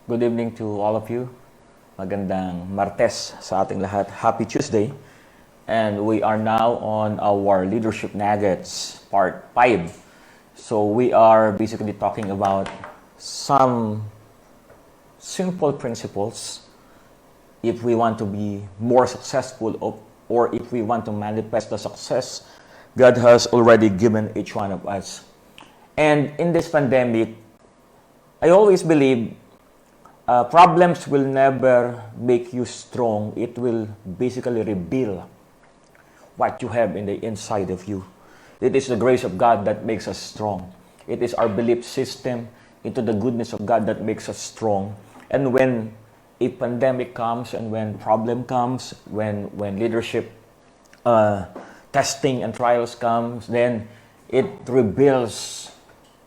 Good evening to all of you. Magandang Martes sa ating lahat. Happy Tuesday. And we are now on our Leadership Nuggets Part 5. So we are basically talking about some simple principles if we want to be more successful or if we want to manifest the success God has already given each one of us. And in this pandemic, I always believe problems will never make you strong. It will basically reveal what you have in the inside of you. It is the grace of God that makes us strong. It is our belief system into the goodness of God that makes us strong. And when a pandemic comes and when problem comes, when leadership testing and trials comes, then it reveals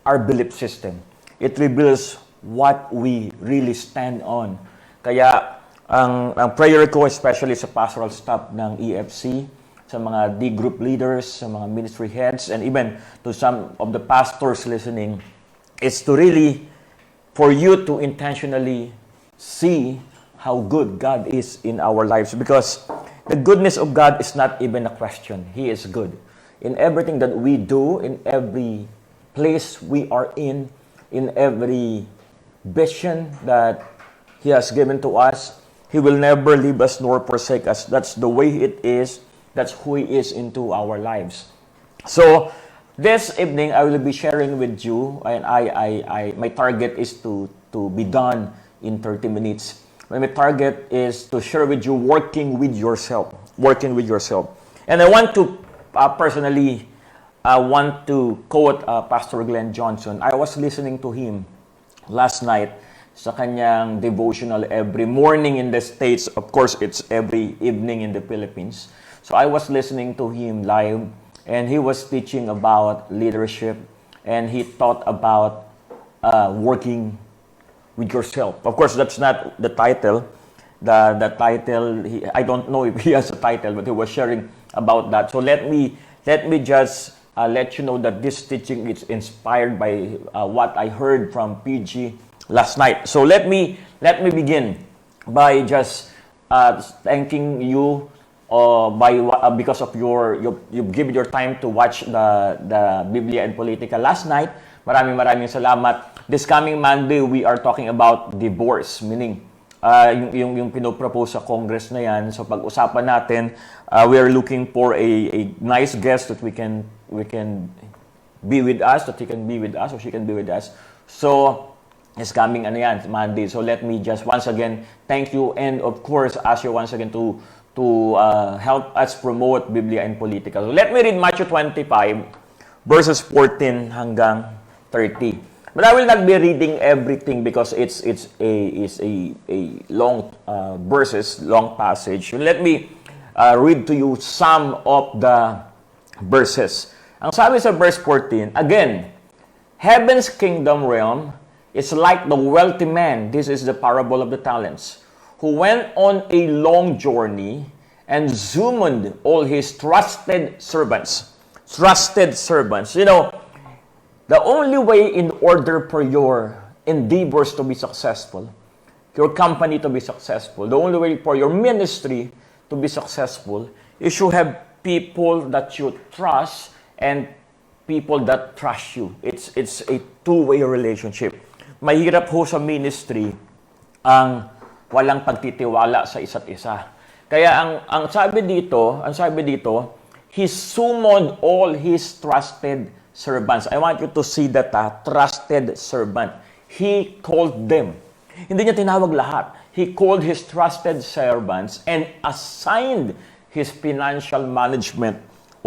our belief system. It reveals what we really stand on. Kaya ang prayer ko, especially sa pastoral staff ng EFC, sa mga D group leaders, sa mga ministry heads, and even to some of the pastors listening, is to really, for you to intentionally see how good God is in our lives. Because the goodness of God is not even a question. He is good. In everything that we do, in every place we are in every vision that He has given to us, He will never leave us nor forsake us. That's the way it is. That's who He is into our lives. So, this evening, I will be sharing with you, and my target is to be done in 30 minutes. My target is to share with you working with yourself. And I want to personally want to quote Pastor Glenn Johnson. I was listening to him last night sa kanyang devotional every morning in the States. Of course, it's every evening in the Philippines. So I was listening to him live, and he was teaching about leadership, and he taught about working with yourself. Of course, that's not the title. The title, I don't know if he has a title, but he was sharing about that. So let me just let you know that this teaching is inspired by what I heard from PG last night. So let me begin by just thanking you because of you've given your time to watch the Biblia and Politica last night. Maraming salamat. This coming Monday, we are talking about divorce, meaning yung pinopropose sa Congress na yan. So pag-usapan natin, we are looking for a nice guest that we can be with us, that he can be with us or she can be with us. So it's coming Monday. So let me just once again thank you, and of course ask you once again to help us promote Biblia and Politica. So let me read Matthew 25 verses 14 hanggang 30. But I will not be reading everything because it's a long verses, long passage. Let me read to you some of the verses. Ang sabi sa verse 14, again, heaven's kingdom realm is like the wealthy man. This is the parable of the talents, who went on a long journey and summoned all his trusted servants. Trusted servants. You know, the only way in order for your endeavors to be successful, your company to be successful, the only way for your ministry to be successful is you have people that you trust and people that trust you. It's a two-way relationship. Mahirap ho sa ministry ang walang pagtitiwala sa isa't isa. Kaya ang sabi dito, he summoned all his trusted servants. I want you to see that trusted servant. He called them. Hindi niya tinawag lahat. He called his trusted servants and assigned his financial management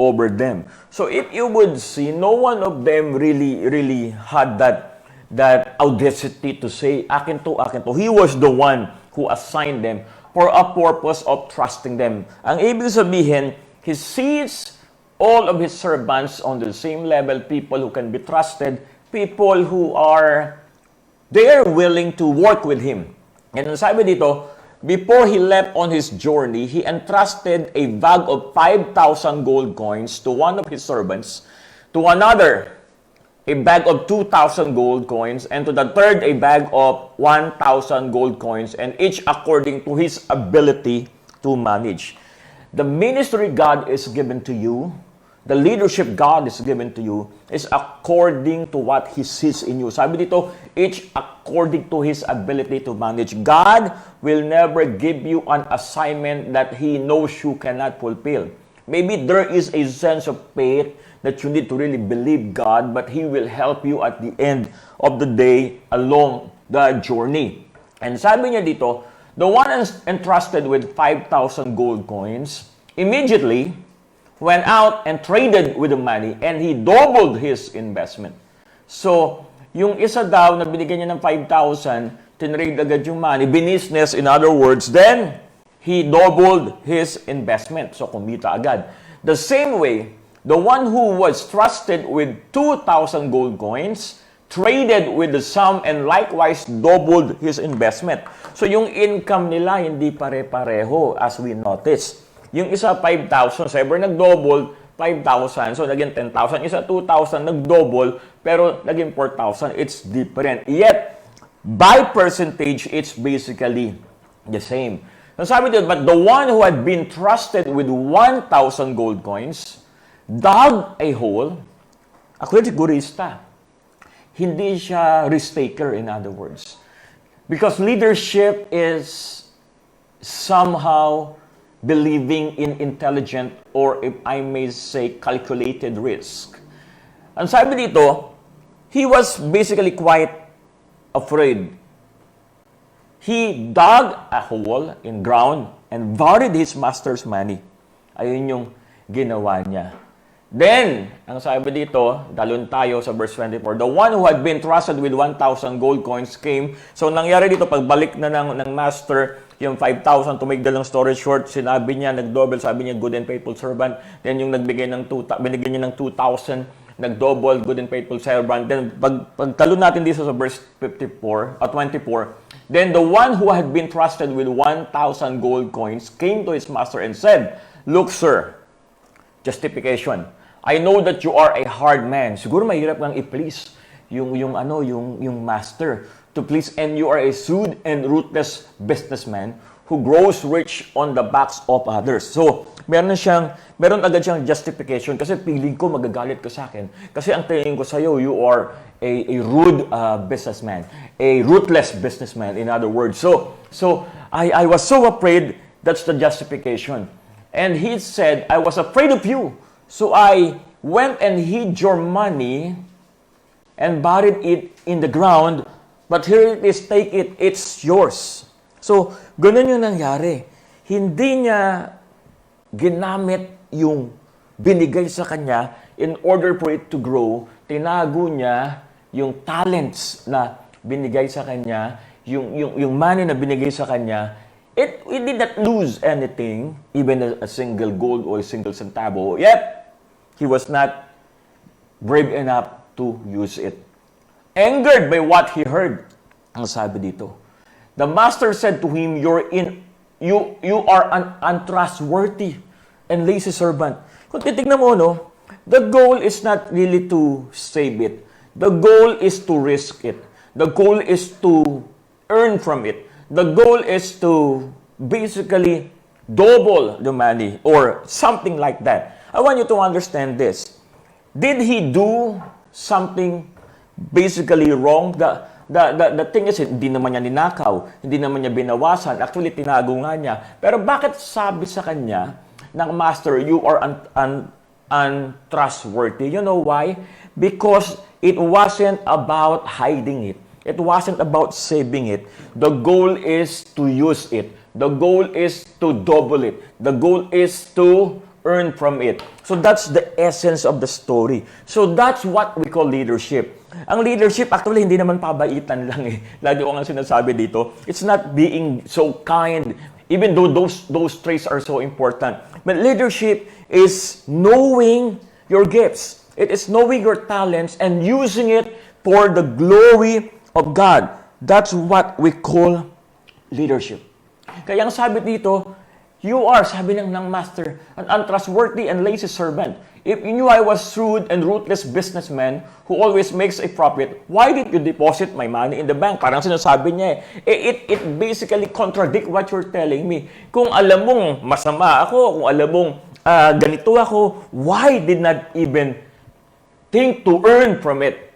over them. So if you would see, no one of them really had that audacity to say, akin to. He was the one who assigned them for a purpose of trusting them. Ang ibig sabihin, he sees all of his servants on the same level, people who can be trusted, people who are willing to work with him. And ang sabi dito, before he left on his journey, he entrusted a bag of 5,000 gold coins to one of his servants, to another a bag of 2,000 gold coins, and to the third a bag of 1,000 gold coins, and each according to his ability to manage. The ministry God is given to you, the leadership God is given to you, is according to what He sees in you. Sabi dito, each according to His ability to manage. God will never give you an assignment that He knows you cannot fulfill. Maybe there is a sense of faith that you need to really believe God, but He will help you at the end of the day along the journey. And sabi niya dito, the one entrusted with 5,000 gold coins immediately went out and traded with the money, and he doubled his investment. So, yung isa daw na binigyan niya ng 5,000, tinrade agad yung money, binisnes, in other words, then he doubled his investment. So, kumita agad. The same way, the one who was trusted with 2,000 gold coins traded with the sum and likewise doubled his investment. So, yung income nila hindi pare-pareho as we notice. Yung isa 5,000, so ever nag-double, 5,000, so naging 10,000. Isa 2,000, nag-double, pero naging 4,000. It's different. Yet, by percentage, it's basically the same. So sabi dito, but the one who had been trusted with 1,000 gold coins dug a hole. Actually, sigurista. Hindi siya risk-taker, in other words. Because leadership is somehow believing in intelligent, or if I may say, calculated risk. Ang sabi dito, he was basically quite afraid. He dug a hole in ground and buried his master's money. Ayun yung ginawa niya. Then, ang sabi dito, dalun tayo sa verse 24, the one who had been trusted with 1,000 gold coins came. So, nangyari dito, pagbalik na ng master, yung 5,000, to make the long story short, sinabi niya, nag-double, sabi niya, good and faithful servant. Then, yung binigyan niya ng 2,000, nag-double, good and faithful servant. Then, pagtalon natin dito sa verse 24, 24, then the one who had been trusted with 1,000 gold coins came to his master and said, look, sir, justification. I know that you are a hard man. Siguro mahirap kang i-please yung master to please, and you are a shrewd and ruthless businessman who grows rich on the backs of others. So, meron agad siyang justification kasi feeling ko magagalit ka sa akin. Kasi ang tingin ko sa iyo, you are a rude businessman, a ruthless businessman, in other words. So I was so afraid. That's the justification. And he said, I was afraid of you. So I went and hid your money and buried it in the ground. But here it is, take it, it's yours. So, ganun yung nangyari. Hindi niya ginamit yung binigay sa kanya in order for it to grow. Tinago niya yung talents na binigay sa kanya, yung money na binigay sa kanya. It did not lose anything, even a single gold or a single centavo. Yet, he was not brave enough to use it. Angered by what he heard, ang sabi dito, the master said to him, you are an untrustworthy and lazy servant. Kung titignan mo, no, the goal is not really to save it. The goal is to risk it. The goal is to earn from it. The goal is to basically double the money or something like that. I want you to understand this. Did he do something basically wrong? The thing is, hindi naman niya ninakaw, hindi naman niya binawasan, actually tinago nga niya. Pero bakit sabi sa kanya ng master, you are untrustworthy? You know why? Because it wasn't about hiding it. It wasn't about saving it. The goal is to use it. The goal is to double it. The goal is to earn from it. So that's the essence of the story. So that's what we call leadership. Ang leadership, actually, hindi naman pabaitan lang eh. Lagi ko nga sinasabi dito, it's not being so kind, even though those traits are so important. But leadership is knowing your gifts. It is knowing your talents and using it for the glory of God. That's what we call leadership. Kaya ang sabi dito, You are, sabi ng master, an untrustworthy and lazy servant. If you knew I was shrewd and ruthless businessman who always makes a profit, why did you deposit my money in the bank? Parang sinasabi niya it basically contradict what you're telling me. Kung alam mong masama ako, kung alam mong ganito ako, why did not even think to earn from it?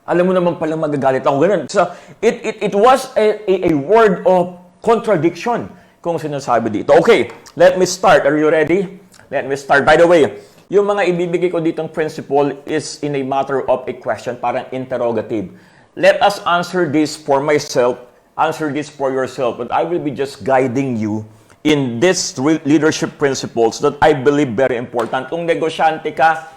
Alam mo naman palang magagalit ako. Ganun. So, it was a word of contradiction kung sinasabi dito. Okay, let me start. Are you ready? Let me start. By the way, yung mga ibibigay ko ditong principle is in a matter of a question, parang interrogative. Let us answer this for myself, answer this for yourself, but I will be just guiding you in these leadership principles that I believe very important. Kung negosyante ka,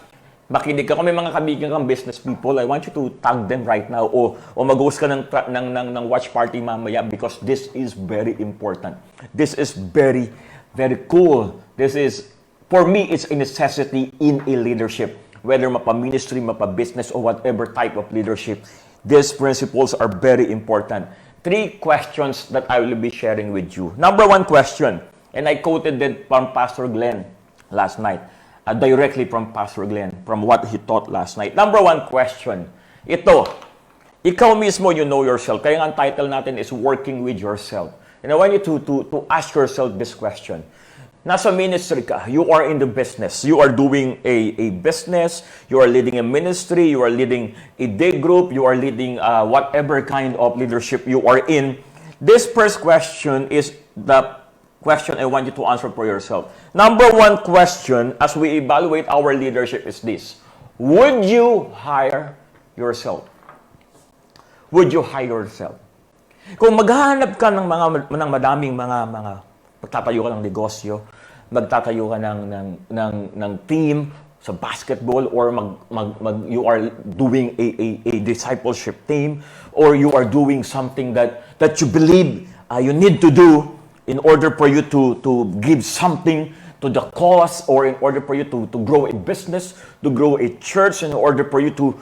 makinig ka. Kung may mga kaibigan kang business people, I want you to tag them right now o mag-host ka ng watch party mamaya because this is very important. This is very, very cool. This is, for me, it's a necessity in a leadership. Whether mapa-ministry, mapa-business, or whatever type of leadership, these principles are very important. 3 questions that I will be sharing with you. Number 1 question, and I quoted it from Pastor Glenn last night. Directly from Pastor Glenn, from what he taught last night. Number 1 question. Ito, ikaw mismo, you know yourself. Kaya ang title natin is Working with Yourself. And I want you to ask yourself this question. Nasa ministry ka, you are in the business. You are doing a business, you are leading a ministry, you are leading a day group, you are leading whatever kind of leadership you are in. This first question is the question I want you to answer for yourself. Number 1 question as we evaluate our leadership is this. Would you hire yourself? Would you hire yourself? Kung maghahanap ka ng madaming mga magtatayo ka ng negosyo, magtatayo ka ng team sa basketball, or you are doing a discipleship team, or you are doing something that you believe you need to do in order for you to give something to the cause, or in order for you to grow a business, to grow a church, in order for you to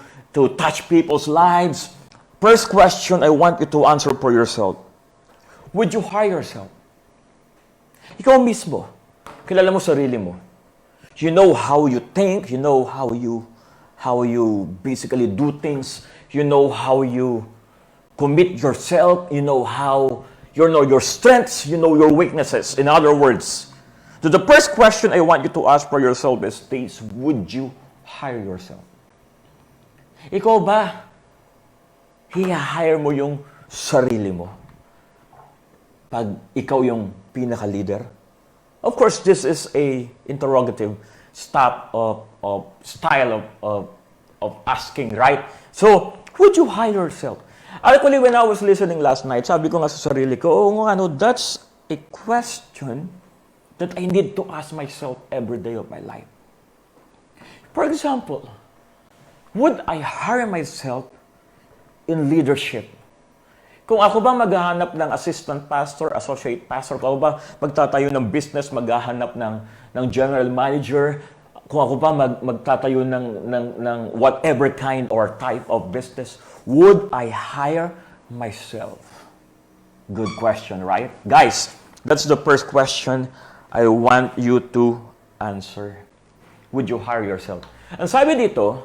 touch people's lives. First question I want you to answer for yourself. Would you hire yourself? Ikaw mismo, kilala mo sarili mo. You know how you think, you know how you basically do things, you know how you commit yourself, you know your strengths, you know your weaknesses. In other words, so the first question I want you to ask for yourself is this: would you hire yourself? Ikaw ba, hire mo yung sarili mo pag ikaw yung pinaka-leader? Of course, this is a interrogative style of asking, right? So, would you hire yourself? Actually, when I was listening last night, sabi ko nga sa sarili ko, that's a question that I need to ask myself every day of my life. For example, would I hire myself in leadership? Kung ako ba maghahanap ng assistant pastor, associate pastor, kung ako ba magtatayo ng business, maghahanap ng general manager, kung ako ba magtatayo ng whatever kind or type of business, would I hire myself? Good question, right? Guys, that's the first question I want you to answer. Would you hire yourself? Ang sabi dito,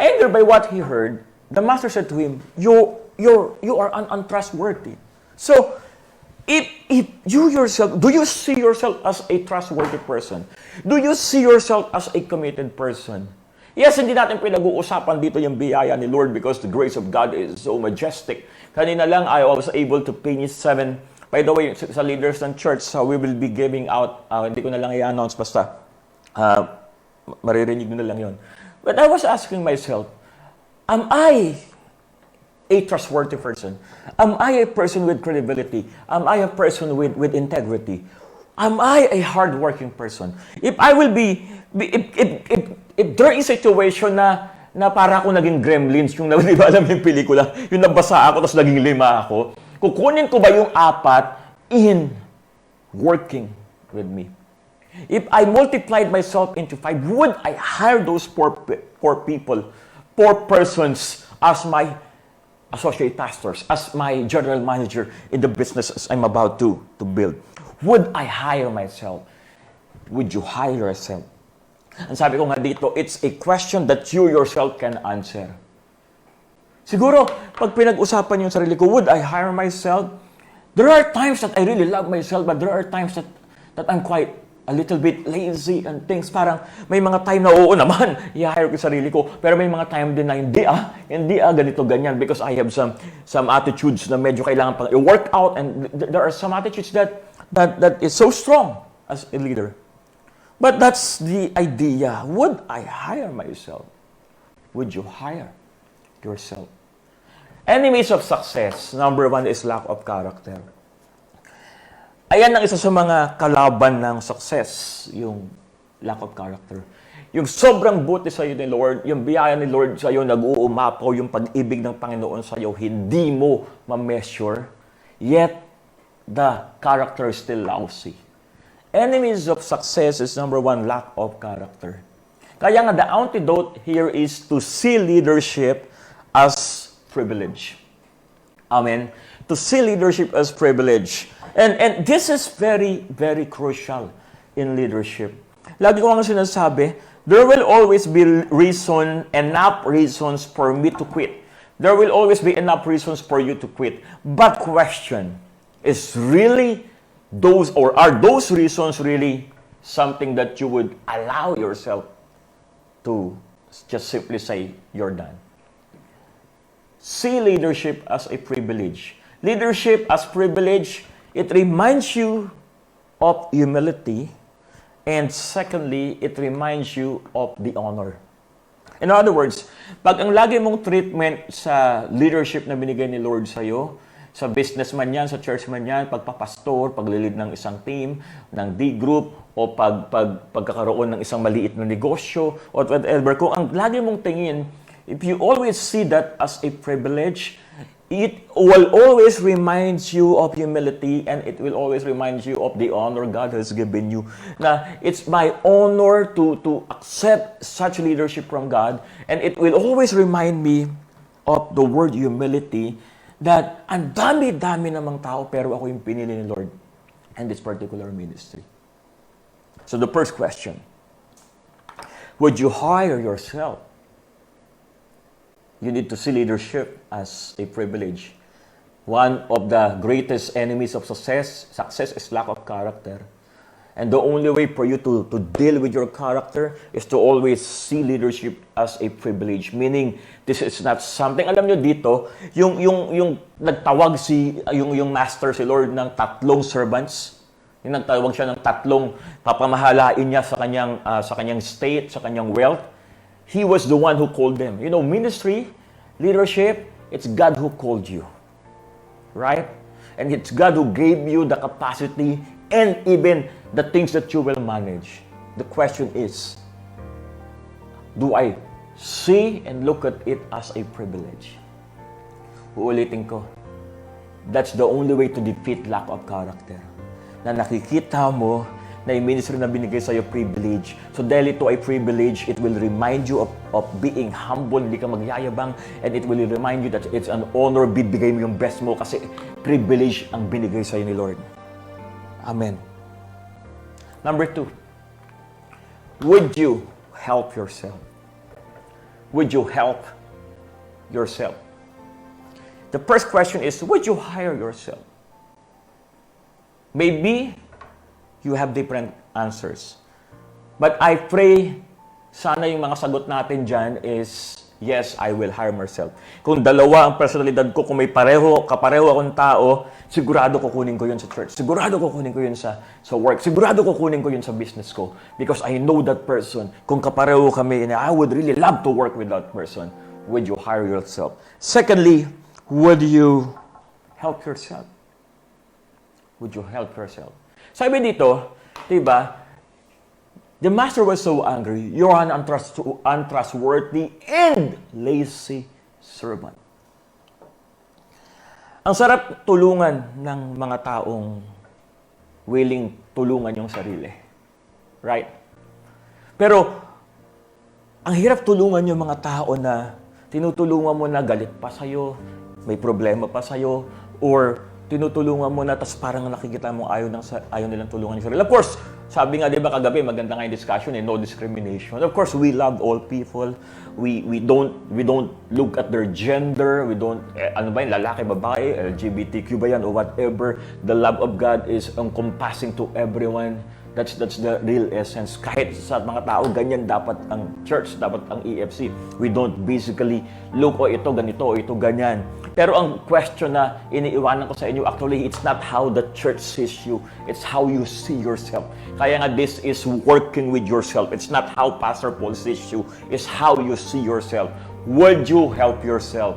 either by what he heard, the master said to him, you are untrustworthy. So, if you yourself, do you see yourself as a trustworthy person? Do you see yourself as a committed person? Yes, hindi natin pinag-uusapan dito yung biyaya ni Lord because the grace of God is so majestic. Kanina lang, I was able to finish 7. By the way, sa leaders ng church, we will be giving out, hindi ko na lang i-announce, basta maririnig nyo na lang yon. But I was asking myself, am I a trustworthy person? Am I a person with credibility? Am I a person with integrity? Am I a hardworking person? If I will be, if there is a situation na para ako naging gremlins, yung di ba alam yung pelikula, yung nabasa ako tapos naging 5 ako, kukunin ko ba yung 4 in working with me? If I multiplied myself into 5, would I hire those 4 people, 4 persons as my associate pastors, as my general manager in the business I'm about to build? Would I hire myself? Would you hire yourself? Ang sabi ko nga dito, it's a question that you yourself can answer. Siguro, pag pinag-usapan yung sarili ko, would I hire myself? There are times that I really love myself, but there are times that I'm quite a little bit lazy and things. Parang may mga time na oo naman, i-hire ko yung sarili ko. Pero may mga time din na hindi ganito, ganyan. Because I have some attitudes na medyo kailangan pang i-work out. And there are some attitudes that is so strong as a leader. But that's the idea. Would I hire myself? Would you hire yourself? Enemies of success. Number 1 is lack of character. Ayan ang isa sa mga kalaban ng success, yung lack of character. Yung sobrang buti sa iyo ni Lord, yung biyaya ni Lord sa iyo, nag-uumapaw, yung pag-ibig ng Panginoon sa iyo, hindi mo ma-measure, yet the character is still lousy. Enemies of success is number 1, lack of character. Kaya nga, the antidote here is to see leadership as privilege. Amen? To see leadership as privilege. And this is very, very crucial in leadership. Lagi ko nga sinasabi, there will always be enough reasons for me to quit. There will always be enough reasons for you to quit. But question is really are those reasons really something that you would allow yourself to just simply say, you're done? See leadership as a privilege. Leadership as privilege, it reminds you of humility. And secondly, it reminds you of the honor. In other words, pag ang lagi mong treatment sa leadership na binigay ni Lord sa'yo, sa business man yan, sa church man yan, pagpapastor, paglilid ng isang team, ng D-group, o pagkakaroon ng isang maliit na negosyo, or whatever, kung ang lagi mong tingin, if you always see that as a privilege, it will always remind you of humility, and it will always remind you of the honor God has given you. Na it's my honor to accept such leadership from God, and it will always remind me of the word humility, that ang dami-dami namang tao, pero ako yung pinili ni Lord in this particular ministry. So the first question, would you hire yourself? You need to see leadership as a privilege. One of the greatest enemies of success is lack of character. And the only way for you to deal with your character is to always see leadership as a privilege. Meaning, this is not something, alam nyo dito, yung nagtawag yung master, si Lord, ng 3 servants. Yung nagtawag siya ng 3 papamahalain niya sa kanyang state, sa kanyang wealth. He was the one who called them. You know, ministry, leadership, it's God who called you. Right? And it's God who gave you the capacity and even the things that you will manage. The question is, do I see and look at it as a privilege? Uulitin ko, that's the only way to defeat lack of character. Na nakikita mo na yung ministry na binigay sa'yo privilege. So dahil ito ay privilege, it will remind you of being humble, hindi ka magyayabang, and it will remind you that it's an honor, bibigay mo yung best mo kasi privilege ang binigay sa'yo ni Lord. Amen. Number 2, would you help yourself? Would you help yourself? The first question is, would you hire yourself? Maybe you have different answers. But I pray, sana yung mga sagot natin dyan is, yes, I will hire myself. Kung dalawa ang personalidad ko, kung may kapareho akong tao, sigurado kukunin ko yun sa church. Sigurado kukunin ko yun sa work. Sigurado kukunin ko yun sa business ko. Because I know that person. Kung kapareho kami, and I would really love to work with that person. Would you hire yourself? Secondly, would you help yourself? Would you help yourself? Sabi dito, diba, the master was so angry, you're an untrustworthy and lazy servant. Ang sarap tulungan ng mga taong willing tulungan yung sarili. Right? Pero, ang hirap tulungan yung mga tao na tinutulungan mo na galit pa sa'yo, may problema pa sa'yo, or tinutulungan mo na, tapos parang nakikita mo ayaw nilang tulungan yung sarili. Of course, sabi nga, di ba kagabi, maganda nga yung discussion, no discrimination. Of course, we love all people. We don't look at their gender. We don't, ano ba yun, lalaki, babae, LGBTQ ba yan, or whatever. The love of God is encompassing to everyone. That's the real essence. Kahit sa mga tao, ganyan dapat ang church, dapat ang EFC. We don't basically look, ito ganito, ito ganyan. Pero ang question na iniiwanan ko sa inyo, actually, it's not how the church sees you. It's how you see yourself. Kaya nga, this is working with yourself. It's not how Pastor Paul sees you. It's how you see yourself. Would you help yourself?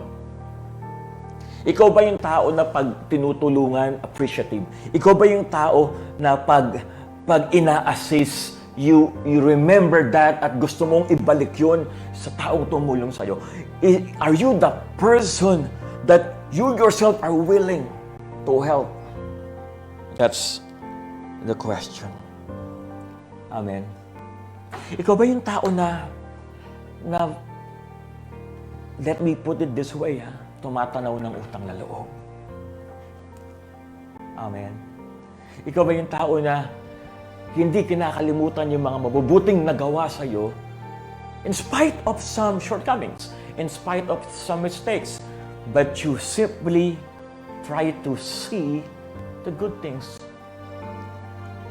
Ikaw ba yung tao na pag tinutulungan, appreciative? Ikaw ba yung tao na pag ina-assist, you remember that at gusto mong ibalik yun sa taong tumulong sa'yo? Are you the person that you yourself are willing to help? That's the question. Amen. Ikaw ba yung tao na let me put it this way, tumatanaw ng utang na loob? Amen. Ikaw ba yung tao na hindi kinakalimutan yung mga mabubuting nagawa sa iyo in spite of some shortcomings, in spite of some mistakes, but you simply try to see the good things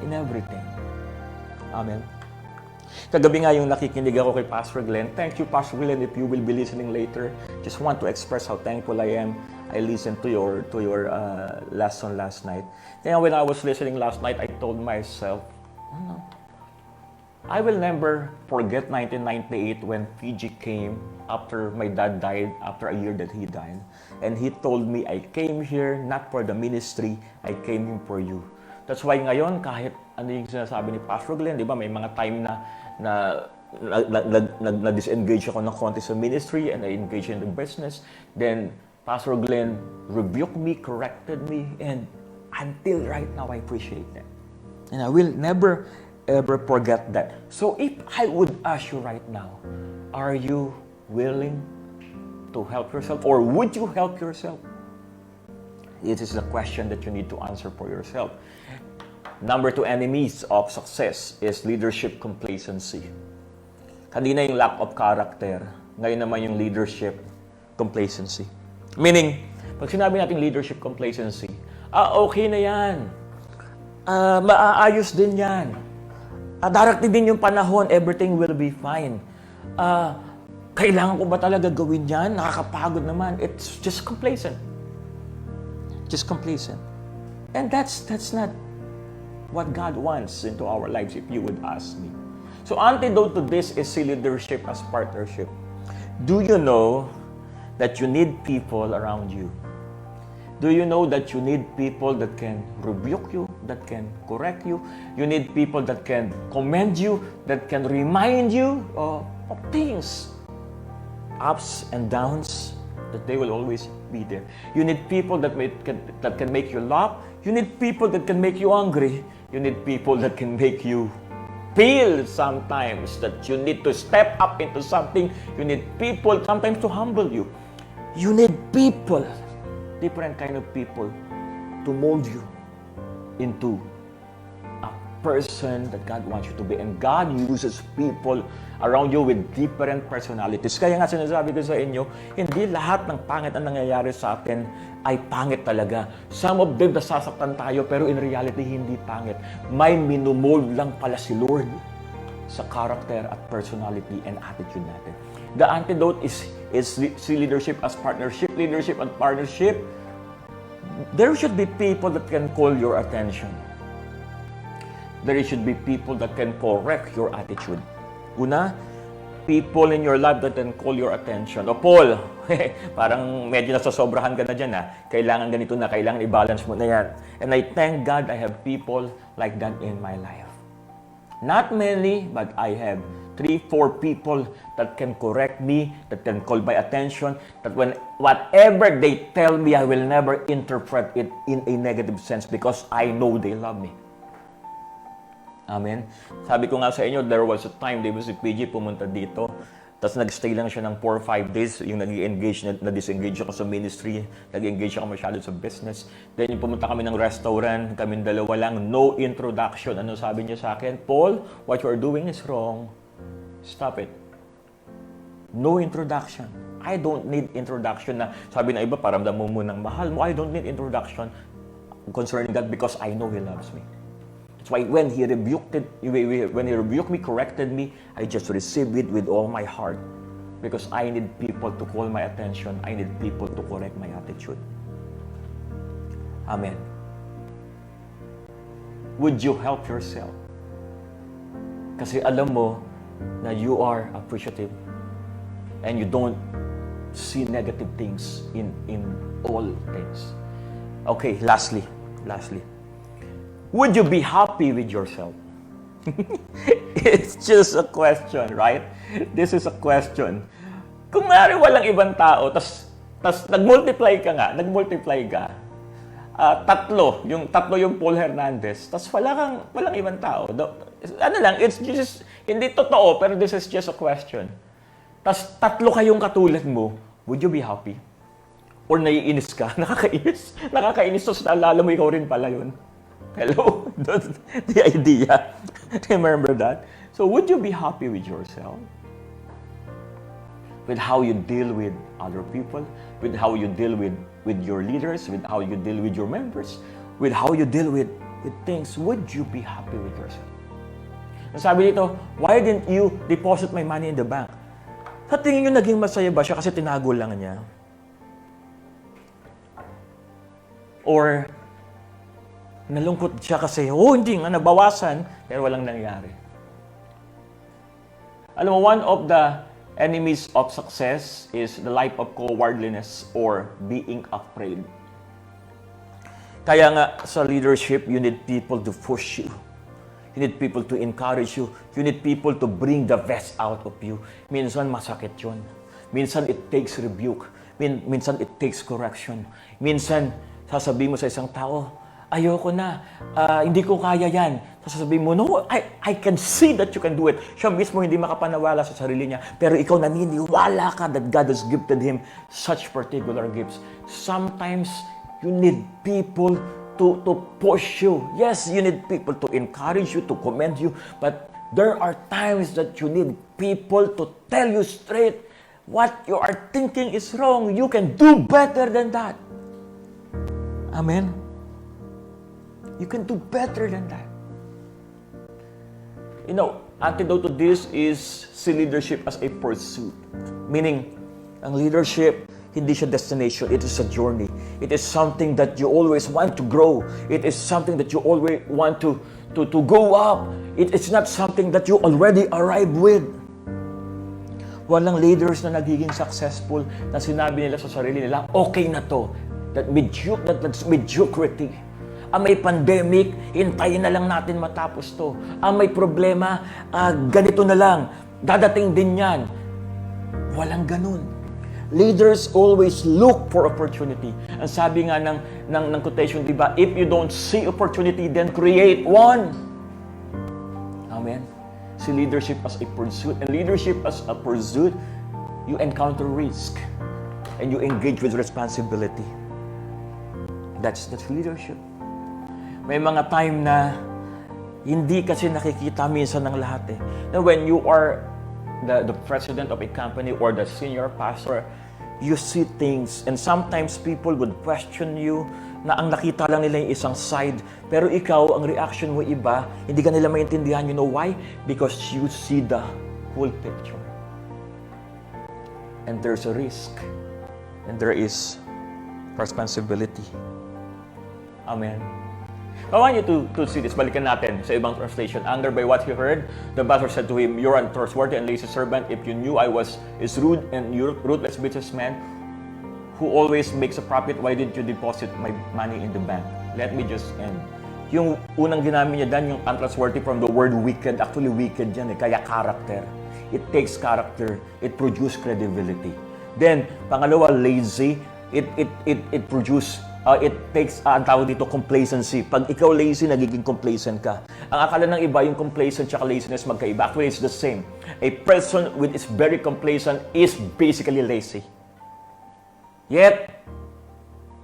in everything. Amen. Kagabi nga yung nakikinig ako kay Pastor Glenn. Thank you, Pastor Glenn, if you will be listening later. Just want to express how thankful I am. I listened to your lesson last night. Kaya when I was listening last night, I told myself, I will never forget 1998 when Fiji came after my dad died, after a year that he died. And he told me, I came here not for the ministry, I came here for you. That's why ngayon, kahit ano yung sinasabi ni Pastor Glenn, di ba, may mga time na disengage ako ng konti sa ministry and I engage in the business. Then, Pastor Glenn rebuked me, corrected me, and until right now, I appreciate that. And I will never, ever forget that. So if I would ask you right now, are you willing to help yourself? Or would you help yourself? It is the question that you need to answer for yourself. Number 2 enemies of success is leadership complacency. Kanina yung lack of character. Ngayon naman yung leadership complacency. Meaning, pag sinabi natin leadership complacency, okay na yan. Maaayos din yan. Darating din yung panahon, everything will be fine. Kailangan ko ba talaga gawin yan? Nakakapagod naman. It's just complacent. Just complacent. And that's not what God wants into our lives, if you would ask me. So antidote to this is leadership as partnership. Do you know that you need people around you? Do you know that you need people that can rebuke you, that can correct you? You need people that can commend you, that can remind you of things, ups and downs, that they will always be there. You need people that can make you laugh. You need people that can make you angry. You need people that can make you feel sometimes that you need to step up into something. You need people sometimes to humble you. You need people, different kind of people, to mold you into a person that God wants you to be. And God uses people around you with different personalities. Kaya nga sinasabi ko sa inyo, hindi lahat ng pangit ang nangyayari sa atin ay pangit talaga. Some of them nasasaktan tayo, pero in reality, hindi pangit. May minumold lang pala si Lord sa character at personality and attitude natin. The antidote is leadership as partnership. Leadership and partnership, there should be people that can call your attention. There should be people that can correct your attitude. Una, people in your life that can call your attention. Paul, parang medyo nasasobrahan ka na dyan, Kailangan ganito na, kailangan i-balance mo na yan. And I thank God I have people like that in my life. Not many, but I have 3-4 people that can correct me, that can call my attention, that when whatever they tell me, I will never interpret it in a negative sense because I know they love me. Amen. Sabi ko nga sa inyo, there was a time, di ba si PG pumunta dito, Tapos nag-stay lang siya ng 4 or 5 days, yung nag-engage, na-disengage ako sa ministry, nag-engage ako masyado sa business. Then yung pumunta kami ng restaurant, kami dalawa lang, no introduction. Ano sabi niya sa akin? Paul, what you are doing is wrong. Stop it. No introduction. I don't need introduction na sabi na iba, paramdam mo munang mahal mo. I don't need introduction concerning that because I know He loves me. That's why when He rebuked me, corrected me, I just received it with all my heart. Because I need people to call my attention. I need people to correct my attitude. Amen. Would you help yourself? Kasi alam mo na you are appreciative and you don't see negative things in all things. Okay, lastly. Would you be happy with yourself? It's just a question, right? This is a question. Kung maaari walang ibang tao, tas nag-multiply ka, tatlo yung Paul Hernandez, tas walang ibang tao. Ano lang, it's just, hindi totoo, pero this is just a question. Tas tatlo kayong katulad mo, would you be happy? Or naiinis ka? Nakakainis, tapos naalala mo ikaw rin pala yun. Hello? That's the idea. Remember that? So would you be happy with yourself? With how you deal with other people? With how you deal with your leaders? With how you deal with your members? With how you deal with things? Would you be happy with yourself? Sabi dito, why didn't you deposit my money in the bank? Sa tingin nyo naging masaya ba siya kasi tinago lang niya? Or nalungkot siya kasi, hindi nga, nabawasan, pero walang nangyari. Alam mo, one of the enemies of success is the life of cowardliness or being afraid. Kaya nga, sa leadership, you need people to push you. You need people to encourage you. You need people to bring the best out of you. Minsan, masakit yun. Minsan, it takes rebuke. Minsan, it takes correction. Minsan, sasabihin mo sa isang tao, ayoko na, hindi ko kaya yan. Sasabihin mo, no, I can see that you can do it. Siya mismo hindi makapanawala sa sarili niya. Pero ikaw naniniwala ka that God has gifted him such particular gifts. Sometimes, you need people to push you. Yes, you need people to encourage you, to commend you. But there are times that you need people to tell you straight what you are thinking is wrong. You can do better than that. Amen? You can do better than that. You know, antidote to this is see leadership as a pursuit. Meaning, ang leadership, hindi siya destination. It is a journey. It is something that you always want to grow. It is something that you always want to go up. It's not something that you already arrive with. Walang leaders na nagiging successful na sinabi nila sa sarili nila, okay na to. That's mediocrity. May pandemic, hintayin na lang natin matapos to. May problema, ganito na lang. Dadating din yan. Walang ganun. Leaders always look for opportunity. Ang sabi nga ng quotation, di ba? If you don't see opportunity, then create one. Amen. See leadership as a pursuit. And leadership as a pursuit, you encounter risk. And you engage with responsibility. That's leadership. May mga time na hindi kasi nakikita minsan ng lahat eh. Now, when you are the president of a company or the senior pastor, you see things and sometimes people would question you na ang nakita lang nila yung isang side. Pero ikaw, ang reaction mo iba, hindi ka nila maintindihan. You know why? Because you see the whole picture. And there's a risk. And there is responsibility. Amen. I want you to see this. Balikan natin sa ibang translation. Angered by what he heard, the master said to him, "You're untrustworthy and lazy servant. If you knew I was rude and ruthless businessman who always makes a profit, why didn't you deposit my money in the bank?" Let me just end. Yung unang ginamit niya dan, yung untrustworthy from the word wicked. Actually, wicked yan eh. Kaya character. It takes character. It produces credibility. Then, pangalawa, lazy. It produces It takes, ang tawag dito, complacency. Pag ikaw lazy, nagiging complacent ka. Ang akala ng iba, yung complacent at laziness magkaiba. Actually, it's the same. A person with is very complacent is basically lazy. Yet,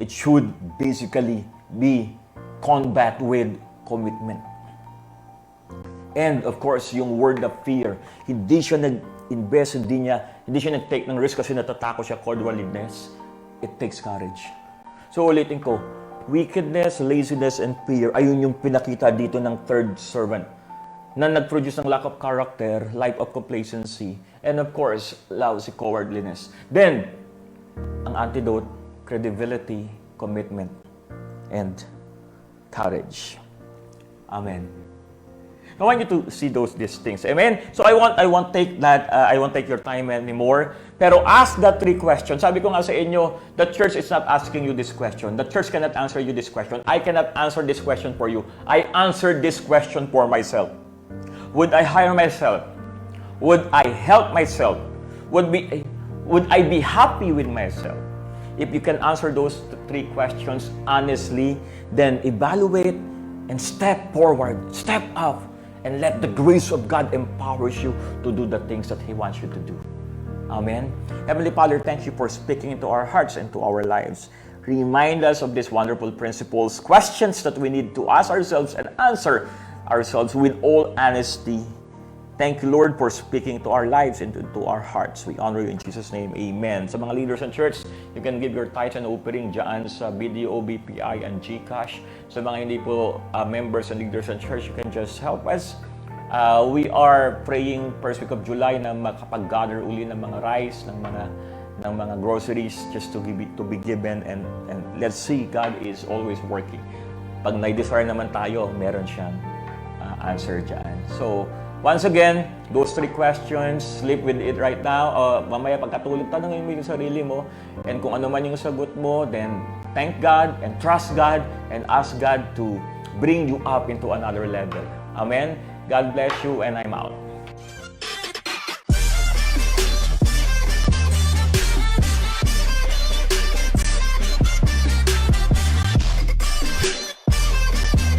it should basically be combat with commitment. And of course, yung word of fear, hindi siya nag-invest, hindi siya nag-take ng risk kasi natatakot siya, cowardliness. It takes courage. So ulitin ko, wickedness, laziness, and fear, ayun yung pinakita dito ng third servant na nag-produce ng lack of character, life of complacency, and of course, lousy cowardliness. Then, ang antidote, credibility, commitment, and courage. Amen. I want you to see these things. Amen. So I won't take your time anymore. Pero ask the 3 questions. Sabi ko nga sa inyo, the church is not asking you this question. The church cannot answer you this question. I cannot answer this question for you. I answered this question for myself. Would I hire myself? Would I help myself? Would I be happy with myself? If you can answer those 3 questions honestly, then evaluate and step forward, step up, and let the grace of God empowers you to do the things that He wants you to do. Amen. Heavenly Father, thank you for speaking into our hearts and to our lives. Remind us of these wonderful principles, questions that we need to ask ourselves and answer ourselves with all honesty. Thank you, Lord, for speaking to our lives and to our hearts. We honor you in Jesus' name. Amen. Sa mga leaders in church, you can give your tithes and offering dyan sa BDO, BPI, and GCash. Sa mga hindi po members and leaders in church, you can just help us. We are praying first week of July na makapag-gather uli ng mga rice, ng mga groceries just to be given, and let's see, God is always working. Pag na-desire naman tayo, meron siyang answer dyan. So, once again, those 3 questions, sleep with it right now. Mamaya pagkatulog, tanongin mo yung sarili mo. And kung ano man yung sagot mo, then thank God and trust God and ask God to bring you up into another level. Amen? God bless you and I'm out.